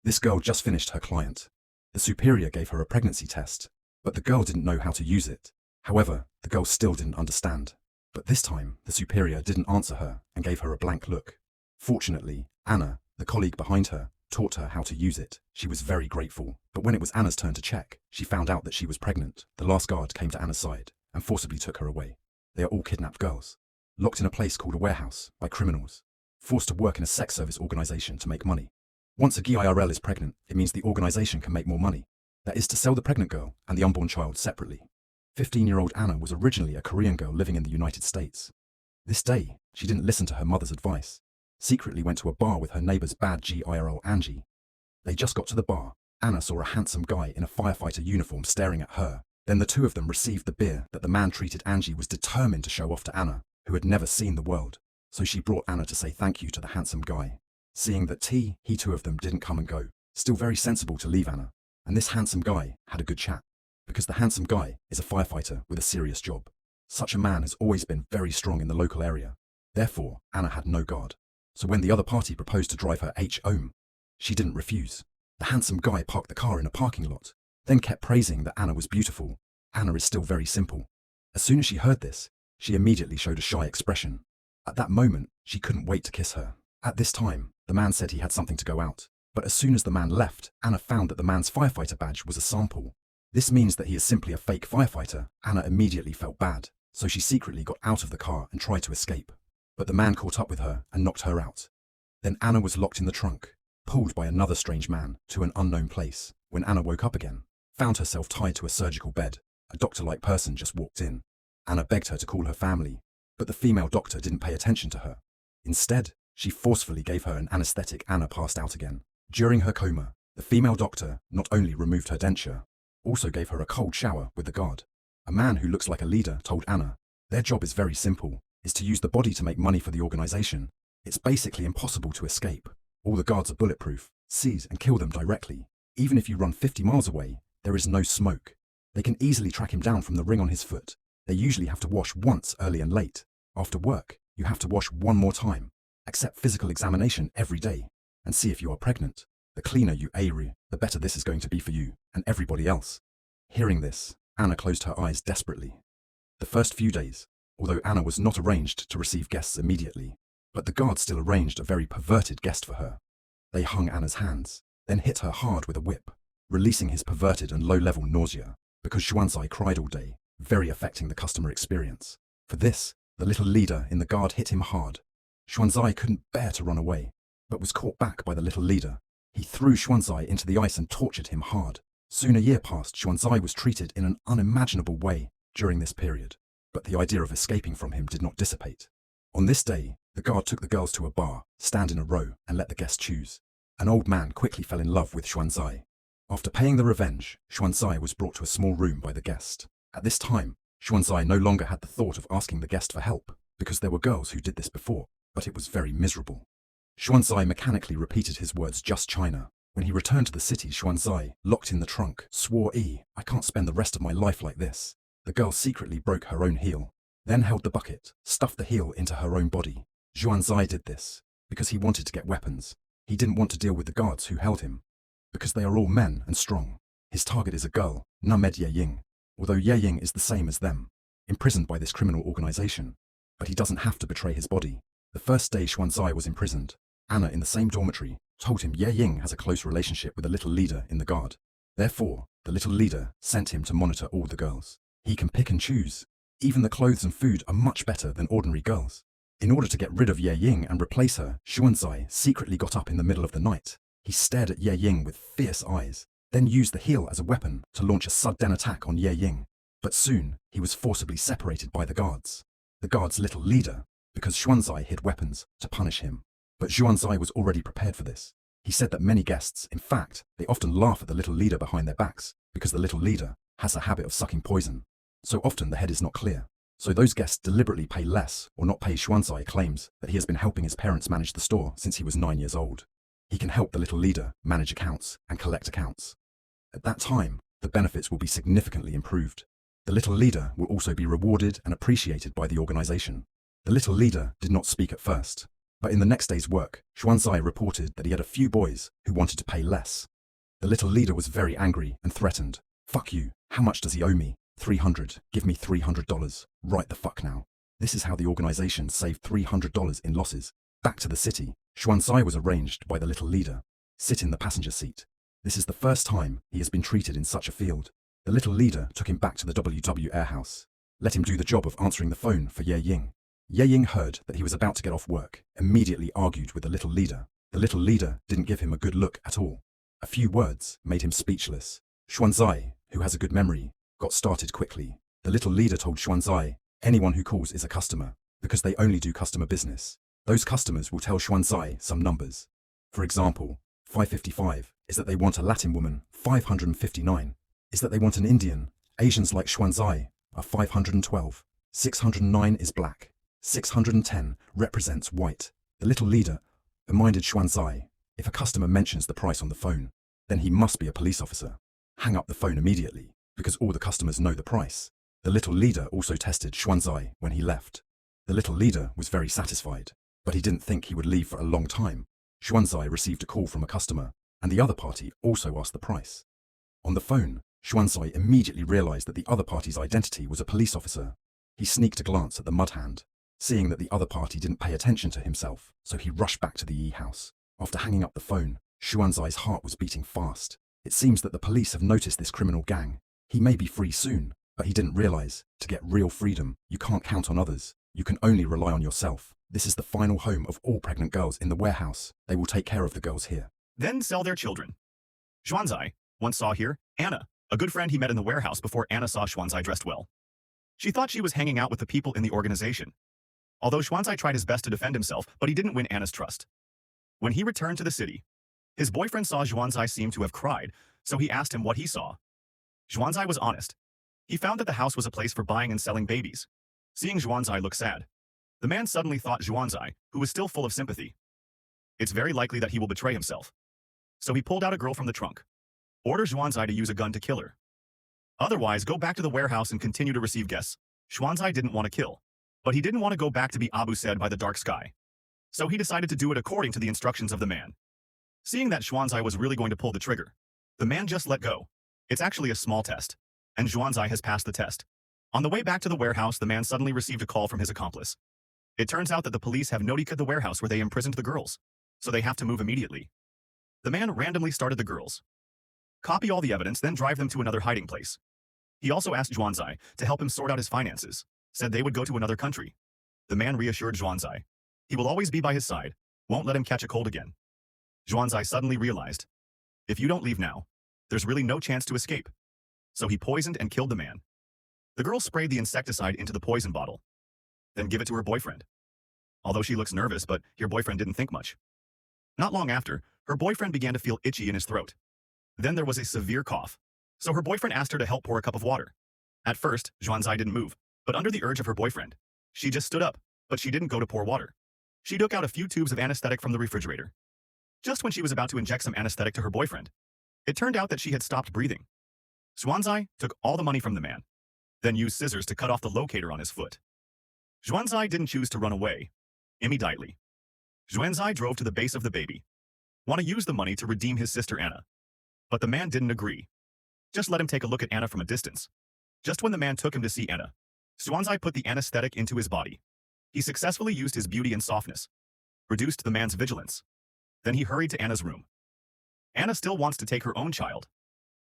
This girl just finished her client. The superior gave her a pregnancy test, but the girl didn't know how to use it. However, the girl still didn't understand. But this time, the superior didn't answer her and gave her a blank look. Fortunately, Anna, the colleague behind her, taught her how to use it. She was very grateful, but when it was Anna's turn to check, she found out that she was pregnant. The last guard came to Anna's side and forcibly took her away. They are all kidnapped girls, locked in a place called a warehouse by criminals, forced to work in a sex service organization to make money. Once a GIRL is pregnant, it means the organization can make more money. That is to sell the pregnant girl and the unborn child separately. 15-year-old Anna was originally a Korean girl living in the United States. This day, she didn't listen to her mother's advice. Secretly went to a bar with her neighbor's bad GIRL Angie. They just got to the bar. Anna saw a handsome guy in a firefighter uniform staring at her. Then the two of them received the beer that the man treated. Angie was determined to show off to Anna, who had never seen the world. So she brought Anna to say thank you to the handsome guy. Seeing that he two of them didn't come and go, still very sensible to leave Anna. And this handsome guy had a good chat. Because the handsome guy is a firefighter with a serious job. Such a man has always been very strong in the local area. Therefore, Anna had no guard. So when the other party proposed to drive her home, she didn't refuse. The handsome guy parked the car in a parking lot, then kept praising that Anna was beautiful. Anna is still very simple. As soon as she heard this, she immediately showed a shy expression. At that moment, she couldn't wait to kiss her. At this time, the man said he had something to go out. But as soon as the man left, Anna found that the man's firefighter badge was a sample. This means that he is simply a fake firefighter. Anna immediately felt bad, so she secretly got out of the car and tried to escape. But the man caught up with her and knocked her out. Then Anna was locked in the trunk, pulled by another strange man to an unknown place. When Anna woke up again, found herself tied to a surgical bed. A doctor-like person just walked in. Anna begged her to call her family, but the female doctor didn't pay attention to her. Instead, she forcefully gave her an anesthetic. Anna passed out again. During her coma, the female doctor not only removed her denture, also gave her a cold shower with the guard. A man who looks like a leader told Anna, their job is very simple, is to use the body to make money for the organization. It's basically impossible to escape. All the guards are bulletproof, seize and kill them directly. Even if you run 50 miles away, there is no smoke. They can easily track him down from the ring on his foot. They usually have to wash once early and late. After work, you have to wash one more time. Accept physical examination every day and see if you are pregnant. The cleaner you are, the better this is going to be for you and everybody else. Hearing this, Anna closed her eyes desperately. The first few days, although Anna was not arranged to receive guests immediately, but the guards still arranged a very perverted guest for her. They hung Anna's hands, then hit her hard with a whip, releasing his perverted and low-level nausea, because Xuanzai cried all day, very affecting the customer experience. For this, the little leader in the guard hit him hard. Xuanzai couldn't bear to run away, but was caught back by the little leader. He threw Xuanzai into the ice and tortured him hard. Soon a year passed. Xuanzai was treated in an unimaginable way during this period, but the idea of escaping from him did not dissipate. On this day, the guard took the girls to a bar, stand in a row, and let the guests choose. An old man quickly fell in love with Xuanzai. After paying the revenge, Xuanzai was brought to a small room by the guest. At this time, Xuanzai no longer had the thought of asking the guest for help, because there were girls who did this before, but it was very miserable. Xuanzai mechanically repeated his words, just China. When he returned to the city, Xuanzai, locked in the trunk, swore, I can't spend the rest of my life like this. The girl secretly broke her own heel, then held the bucket, stuffed the heel into her own body. Xuanzai did this because he wanted to get weapons. He didn't want to deal with the guards who held him, because they are all men and strong. His target is a girl, Named Ye Ying, although Ye Ying is the same as them, imprisoned by this criminal organization. But he doesn't have to betray his body. The first day Xuanzai was imprisoned, Anna, in the same dormitory, told him Ye Ying has a close relationship with the little leader in the guard. Therefore, the little leader sent him to monitor all the girls. He can pick and choose. Even the clothes and food are much better than ordinary girls. In order to get rid of Ye Ying and replace her, Xuanzai secretly got up in the middle of the night. He stared at Ye Ying with fierce eyes, then used the heel as a weapon to launch a sudden attack on Ye Ying. But soon, he was forcibly separated by the guards. The guard's little leader, because Xuanzai hid weapons to punish him. But Xuanzai was already prepared for this. He said that many guests, in fact, they often laugh at the little leader behind their backs, because the little leader has a habit of sucking poison. So often the head is not clear. So those guests deliberately pay less or not pay. Xuanzai claims that he has been helping his parents manage the store since he was 9 years old. He can help the little leader manage accounts and collect accounts. At that time, the benefits will be significantly improved. The little leader will also be rewarded and appreciated by the organization. The little leader did not speak at first, But in the next day's work, Xuanzai reported that he had a few boys who wanted to pay less. The little leader was very angry and threatened. Fuck you, how much does he owe me? 300, give me $300, right the fuck now. This is how the organization saved $300 in losses. Back to the city, Xuanzai was arranged by the little leader. Sit in the passenger seat. This is the first time he has been treated in such a field. The little leader took him back to the WW Airhouse. Let him do the job of answering the phone for Ye Ying. Ye Ying heard that he was about to get off work, immediately argued with the little leader. The little leader didn't give him a good look at all. A few words made him speechless. Xuanzai, who has a good memory, got started quickly. The little leader told Xuanzai, anyone who calls is a customer, because they only do customer business. Those customers will tell Xuanzai some numbers. For example, 555 is that they want a Latin woman, 559 is that they want an Indian. Asians like Xuanzai are 512. 609 is black. 610 represents white. The little leader reminded Xuanzai, if a customer mentions the price on the phone, then he must be a police officer. Hang up the phone immediately, because all the customers know the price. The little leader also tested Xuanzai when he left. The little leader was very satisfied, but he didn't think he would leave for a long time. Xuanzai received a call from a customer, and the other party also asked the price. On the phone, Xuanzai immediately realized that the other party's identity was a police officer. He sneaked a glance at the mud hand, seeing that the other party didn't pay attention to himself, so he rushed back to the E-house. After hanging up the phone, Xuanzai's heart was beating fast. It seems that the police have noticed this criminal gang. He may be free soon, but he didn't realize, to get real freedom, you can't count on others. You can only rely on yourself. This is the final home of all pregnant girls in the warehouse. They will take care of the girls here. Then sell their children. Xuanzai once saw here Anna, a good friend he met in the warehouse before Anna saw Xuanzai dressed well. She thought she was hanging out with the people in the organization. Although Xuanzai tried his best to defend himself, but he didn't win Anna's trust. When he returned to the city, his boyfriend saw Xuanzai seem to have cried, so he asked him what he saw. Xuanzai was honest. He found that the house was a place for buying and selling babies. Seeing Xuanzai look sad, the man suddenly thought Xuanzai, who was still full of sympathy. It's very likely that he will betray himself. So he pulled out a girl from the trunk. Order Xuanzai to use a gun to kill her. Otherwise, go back to the warehouse and continue to receive guests. Xuanzai didn't want to kill, but he didn't want to go back to be Abu said by the dark sky. So he decided to do it according to the instructions of the man. Seeing that Xuanzai was really going to pull the trigger, the man just let go. It's actually a small test, and Xuanzai has passed the test. On the way back to the warehouse, the man suddenly received a call from his accomplice. It turns out that the police have notified the warehouse where they imprisoned the girls, so they have to move immediately. The man randomly started the girls. Copy all the evidence, then drive them to another hiding place. He also asked Xuanzai to help him sort out his finances, said they would go to another country. The man reassured Xuanzai. He will always be by his side, won't let him catch a cold again. Xuanzai suddenly realized, if you don't leave now, there's really no chance to escape. So he poisoned and killed the man. The girl sprayed the insecticide into the poison bottle, then give it to her boyfriend. Although she looks nervous, but her boyfriend didn't think much. Not long after, her boyfriend began to feel itchy in his throat. Then there was a severe cough, so her boyfriend asked her to help pour a cup of water. At first, Xuanzai didn't move, but under the urge of her boyfriend, she just stood up, but she didn't go to pour water. She took out a few tubes of anesthetic from the refrigerator. Just when she was about to inject some anesthetic to her boyfriend, it turned out that she had stopped breathing. Xuanzai took all the money from the man, then used scissors to cut off the locator on his foot. Xuanzai didn't choose to run away immediately. Xuanzai drove to the base of the baby. Want to use the money to redeem his sister Anna. But the man didn't agree. Just let him take a look at Anna from a distance. Just when the man took him to see Anna, Xuanzai put the anesthetic into his body. He successfully used his beauty and softness, reduced the man's vigilance. Then he hurried to Anna's room. Anna still wants to take her own child,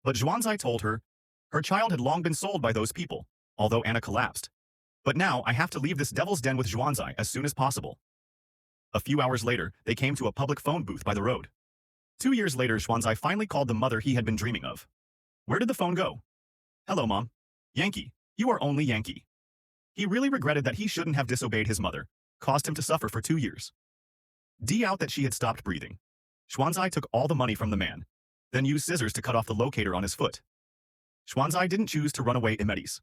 but Xuanzai told her her child had long been sold by those people, although Anna collapsed. But now I have to leave this devil's den with Xuanzai as soon as possible. A few hours later, they came to a public phone booth by the road. 2 years later, Xuanzai finally called the mother he had been dreaming of. Where did the phone go? Hello, Mom. Yankee, you are only Yankee. He really regretted that he shouldn't have disobeyed his mother, caused him to suffer for 2 years. D out that she had stopped breathing. Xuanzai took all the money from the man, then used scissors to cut off the locator on his foot. Xuanzai didn't choose to run away immediately.